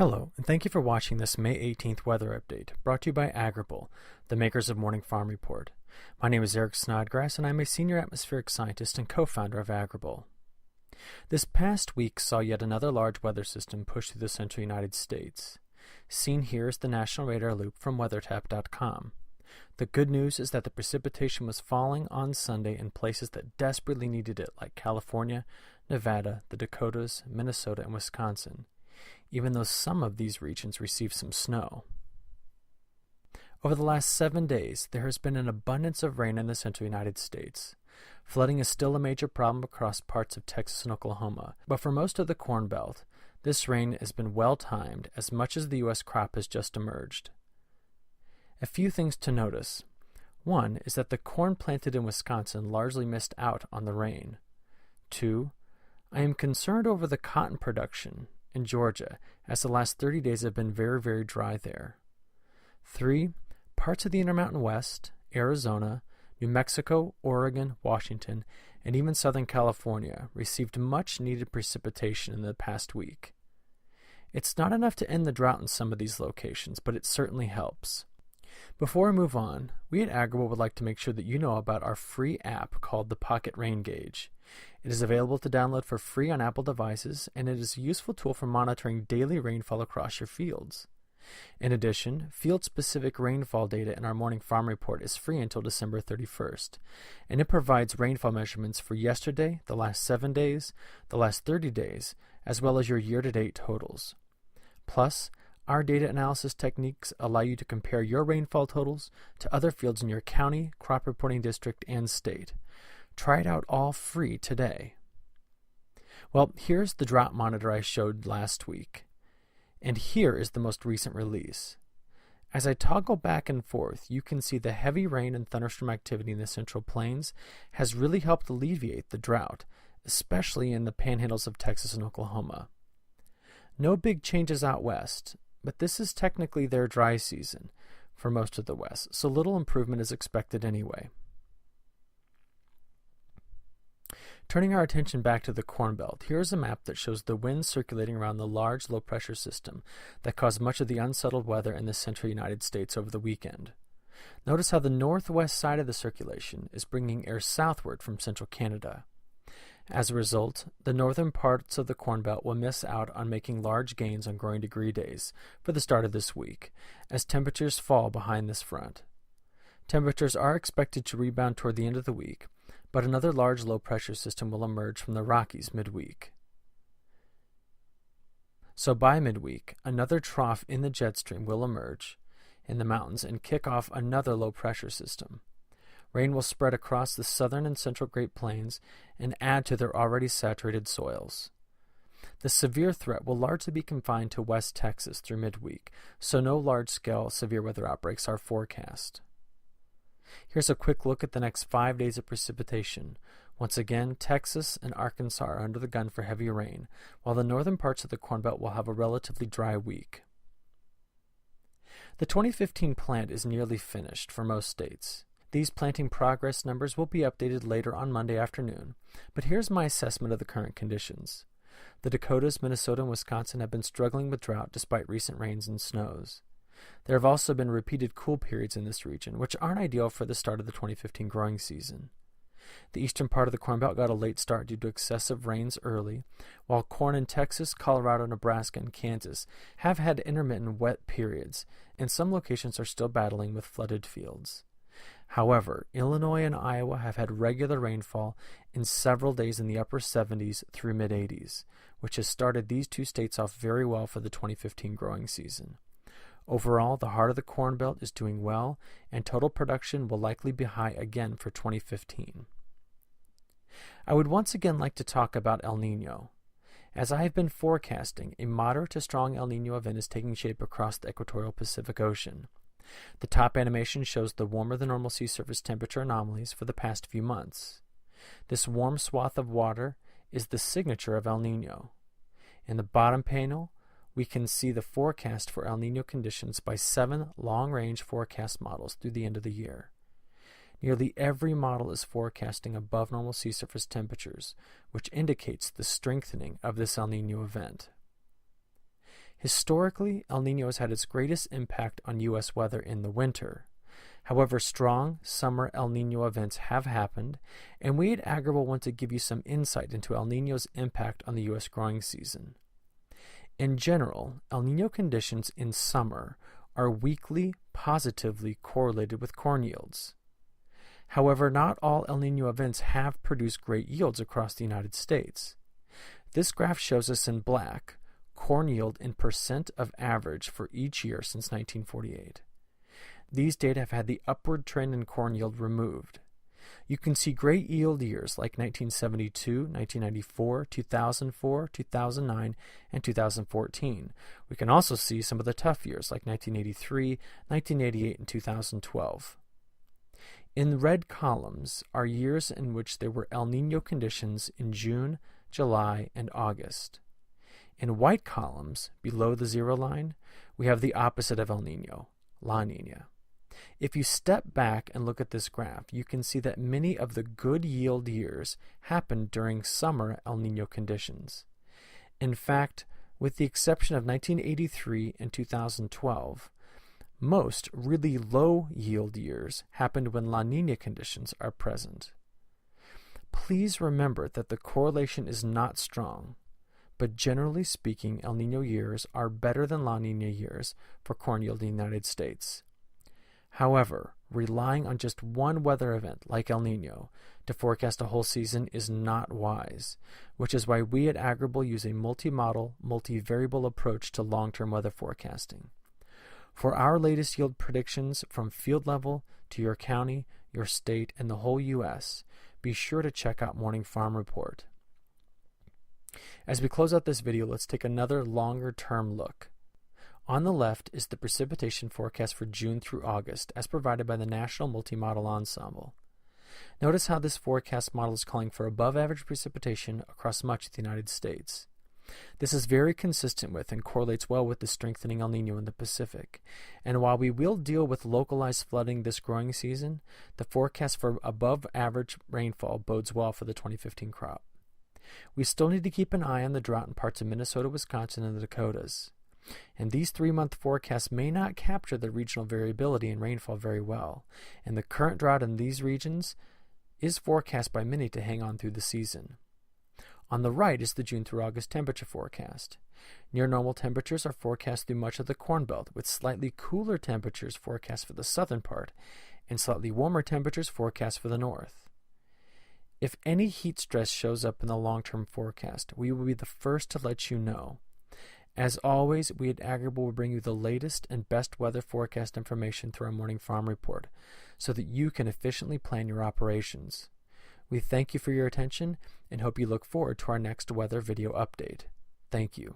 Hello, and thank you for watching this May 18th weather update, brought to you by Agrible, the makers of Morning Farm Report. My name is Eric Snodgrass, and I'm a senior atmospheric scientist and co-founder of Agrible. This past week saw yet another large weather system push through the central United States. Seen here is the National Radar Loop from WeatherTap.com. The good news is that the precipitation was falling on Sunday in places that desperately needed it, like California, Nevada, the Dakotas, Minnesota, and Wisconsin, even though some of these regions received some snow. Over the last 7 days, there has been an abundance of rain in the central United States. Flooding is still a major problem across parts of Texas and Oklahoma, but for most of the Corn Belt, this rain has been well-timed as much as the U.S. crop has just emerged. A few things to notice. One is that the corn planted in Wisconsin largely missed out on the rain. 2, I am concerned over the cotton production in Georgia, as the last 30 days have been very, very dry there. 3, parts of the Intermountain West, Arizona, New Mexico, Oregon, Washington, and even Southern California received much needed precipitation in the past week. It's not enough to end the drought in some of these locations, but it certainly helps. Before we move on, we at Agrible would like to make sure that you know about our free app called the Pocket Rain Gauge. It is available to download for free on Apple devices, and it is a useful tool for monitoring daily rainfall across your fields. In addition, field-specific rainfall data in our Morning Farm Report is free until December 31st, and it provides rainfall measurements for yesterday, the last 7 days, the last 30 days, as well as your year-to-date totals. Plus, our data analysis techniques allow you to compare your rainfall totals to other fields in your county, crop reporting district, and state. Try it out all free today. Well, here's the drought monitor I showed last week. And here is the most recent release. As I toggle back and forth, you can see the heavy rain and thunderstorm activity in the Central Plains has really helped alleviate the drought, especially in the panhandles of Texas and Oklahoma. No big changes out west, but this is technically their dry season for most of the West, so little improvement is expected anyway. Turning our attention back to the Corn Belt, here is a map that shows the winds circulating around the large low-pressure system that caused much of the unsettled weather in the central United States over the weekend. Notice how the northwest side of the circulation is bringing air southward from central Canada. As a result, the northern parts of the Corn Belt will miss out on making large gains on growing degree days for the start of this week, as temperatures fall behind this front. Temperatures are expected to rebound toward the end of the week, but another large low-pressure system will emerge from the Rockies midweek. So by midweek, another trough in the jet stream will emerge in the mountains and kick off another low-pressure system. Rain will spread across the southern and central Great Plains and add to their already saturated soils. The severe threat will largely be confined to West Texas through midweek, so no large-scale severe weather outbreaks are forecast. Here's a quick look at the next 5 days of precipitation. Once again, Texas and Arkansas are under the gun for heavy rain, while the northern parts of the Corn Belt will have a relatively dry week. The 2015 plant is nearly finished for most states. These planting progress numbers will be updated later on Monday afternoon, but here's my assessment of the current conditions. The Dakotas, Minnesota, and Wisconsin have been struggling with drought despite recent rains and snows. There have also been repeated cool periods in this region, which aren't ideal for the start of the 2015 growing season. The eastern part of the Corn Belt got a late start due to excessive rains early, while corn in Texas, Colorado, Nebraska, and Kansas have had intermittent wet periods, and some locations are still battling with flooded fields. However, Illinois and Iowa have had regular rainfall in several days in the upper 70s through mid-80s, which has started these two states off very well for the 2015 growing season. Overall, the heart of the Corn Belt is doing well, and total production will likely be high again for 2015. I would once again like to talk about El Nino. As I have been forecasting, a moderate to strong El Nino event is taking shape across the equatorial Pacific Ocean. The top animation shows the warmer than normal sea surface temperature anomalies for the past few months. This warm swath of water is the signature of El Nino. In the bottom panel, we can see the forecast for El Nino conditions by 7 long-range forecast models through the end of the year. Nearly every model is forecasting above normal sea surface temperatures, which indicates the strengthening of this El Nino event. Historically, El Niño has had its greatest impact on U.S. weather in the winter. However, strong summer El Niño events have happened, and we at Agrible want to give you some insight into El Niño's impact on the U.S. growing season. In general, El Niño conditions in summer are weakly positively correlated with corn yields. However, not all El Niño events have produced great yields across the United States. This graph shows us in black corn yield in percent of average for each year since 1948. These data have had the upward trend in corn yield removed. You can see great yield years like 1972, 1994, 2004, 2009, and 2014. We can also see some of the tough years like 1983, 1988, and 2012. In the red columns are years in which there were El Niño conditions in June, July, and August. In white columns, below the zero line, we have the opposite of El Niño, La Niña. If you step back and look at this graph, you can see that many of the good yield years happened during summer El Niño conditions. In fact, with the exception of 1983 and 2012, most really low yield years happened when La Niña conditions are present. Please remember that the correlation is not strong, but generally speaking, El Niño years are better than La Niña years for corn yield in the United States. However, relying on just one weather event like El Niño to forecast a whole season is not wise, which is why we at Agrible use a multi-model, multi-variable approach to long-term weather forecasting. For our latest yield predictions from field level to your county, your state, and the whole U.S., be sure to check out Morning Farm Report. As we close out this video, let's take another longer-term look. On the left is the precipitation forecast for June through August, as provided by the National Multi-Model Ensemble. Notice how this forecast model is calling for above-average precipitation across much of the United States. This is very consistent with and correlates well with the strengthening El Niño in the Pacific. And while we will deal with localized flooding this growing season, the forecast for above-average rainfall bodes well for the 2015 crop. We still need to keep an eye on the drought in parts of Minnesota, Wisconsin, and the Dakotas. And these 3-month forecasts may not capture the regional variability in rainfall very well, and the current drought in these regions is forecast by many to hang on through the season. On the right is the June through August temperature forecast. Near normal temperatures are forecast through much of the Corn Belt, with slightly cooler temperatures forecast for the southern part and slightly warmer temperatures forecast for the north. If any heat stress shows up in the long-term forecast, we will be the first to let you know. As always, we at Agrible will bring you the latest and best weather forecast information through our Morning Farm Report so that you can efficiently plan your operations. We thank you for your attention and hope you look forward to our next weather video update. Thank you.